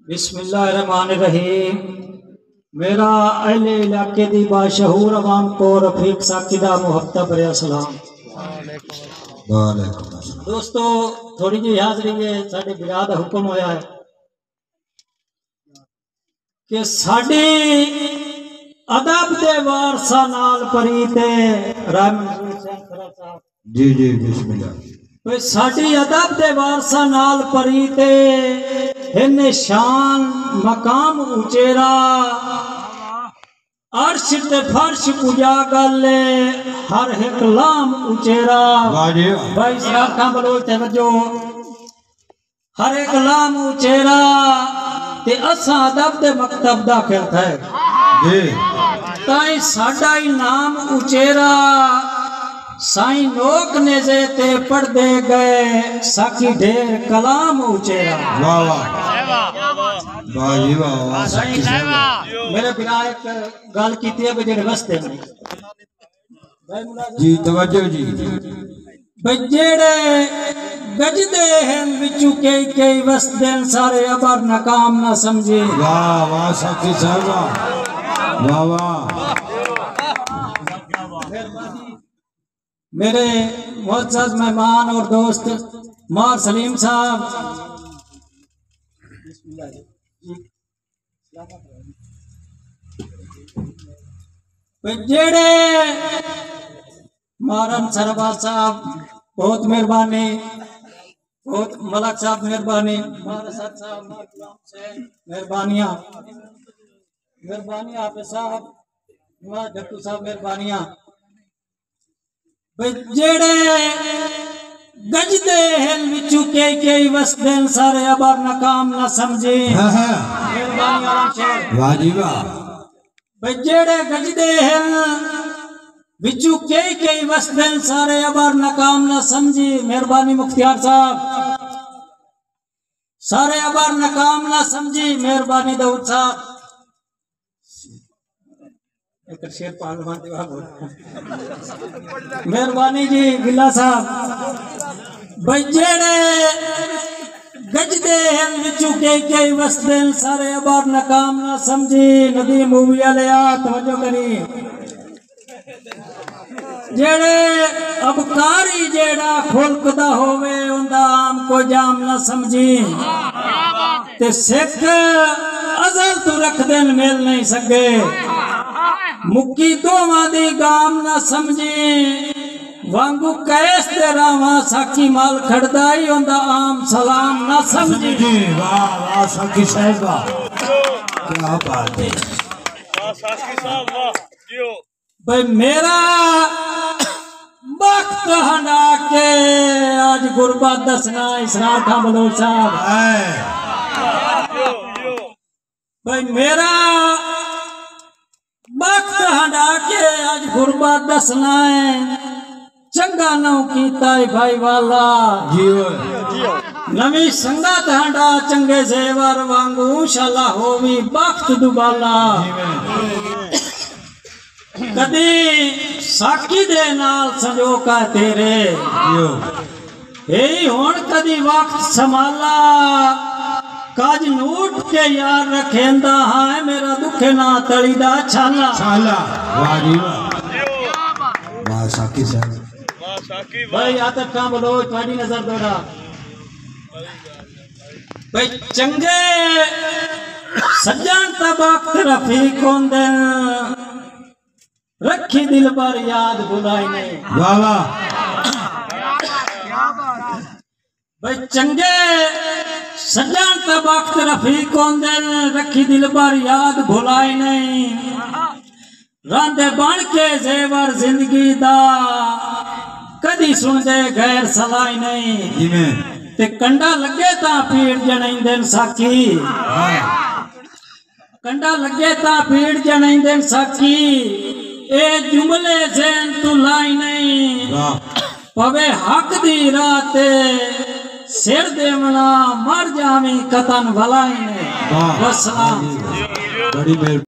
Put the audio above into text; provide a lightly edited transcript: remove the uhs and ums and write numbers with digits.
बिस्मिल्लाहिर्रहमानिर्रहीम। मेरा अहले इलाके दी बाशहूर अवाम को रफीक साकिदा मुहब्बत भरे सलाम। दोस्तों थोड़ी जी हाजरी है, साडे बिरा दा हुक्म होया है कि साडी अदब दे वारसा नाल परीते जी जी बिस्मिल्लाह। साडी अदब दे वारसा नाल परीते हिन शान मकाम उचेरा अर्श ते फर्श पूजा गल हर एक लाम उचेरा। भाई साहब बलोच तवज्जो, हर एक लाम उचेरा ते असा अदब दे मकतब दाखिल थे जी ताई साडा ही नाम उचेरा साईं नोक ने जेते पढ़ दे गए साकी ढेर कलाम उचेरा। वाह वाह जी वाह। मेरे बिना एक गल की जेड़े वसते जी तवज्जो जी जेड़े गजदे हैं विचू कई वसदे सारे अबर नकाम ना समझे। वाह वाह साथी साहब वाह वाह। मेरे मुअज़्ज़ज़ मेहमान और दोस्त मार सलीम साहब, जेड़े मारन सरवार साहब बहुत मेहरबानी, बहुत मलक साहब मेहरबानी, मेहरबानियाँ मेहरबानियाँ आप साहब डक्टू साहब मेहरबानियाँ। जेड़े गजदे हैं विचू कई वसदे सारे अबर नकाम ना समझे। वाह जी वाह। जेड़े गजदे हैं विचू कई वसदे सारे अबर नकाम ना समझी। मेहरबानी मुख्तियार साहब, सारे अबर नकाम ना समझी। मेहरबानी दाऊद साहब, शेर मेहरबानी जी गिला साहब। जेड़े गजदे हैं विचू कई वसदे सारे अबर नकाम ना समझी। नदी मूवी वाले तवज्जो करी। जेड़े अबकारी जेड़ा खुलकदा होवे उंदा आम को जाम ना समझी। ते सिख अजल तू रख देन मिल नहीं सके मुक्की दोवां दी गाम ना समझी। वांगू कैस दे रावा साकी माल खड़दाई उंदा आम सलाम ना समझी। वाह वाह साकी साहब वाह, क्या बात है। वाह साकी साहब वाह जियो। भाई मेरा वक्त हंडा के आज गुरबत दसना इसरार खां बलोच साहब। भाई मेरा वक्त हंडा के आज गुरबत दसना है चंगा नौ कीता भाई वाला नवी संगत हंडा चंगे जेवर वांगू शाला होवी वक्त दुबाला। कदी साकी दे नाल संजोका तेरे यही हुण कदी वक्त संभाला काज नूट के यार रखेंदा है मेरा दुखे ना तली दा छाला। वाह जी वाह साकी साहब। भाई आतफ खां बलोच तुम्हारी नजर दोड़ा। भाई चंगे सज्जन तबक रफीक होंदे रखी दिल पर याद बुलाई नहीं। वाह वाह। भाई चंगे सज्जन तबक रफीक होंदे रखी दिल पर याद भुलाई नहीं। रांदे बन के जेवर जिंदगी दा कदी सुनदे गैर सलाई नहीं। ते कंडा लगे ता पीड़ जनाइंदे साकी कंडा लगे ता पीड़ जनाइंदे साकी। ए जुमले जैन तू लाई नहीं पवे हक दी रात सिर देवना मर जावी कतन भलाई ने।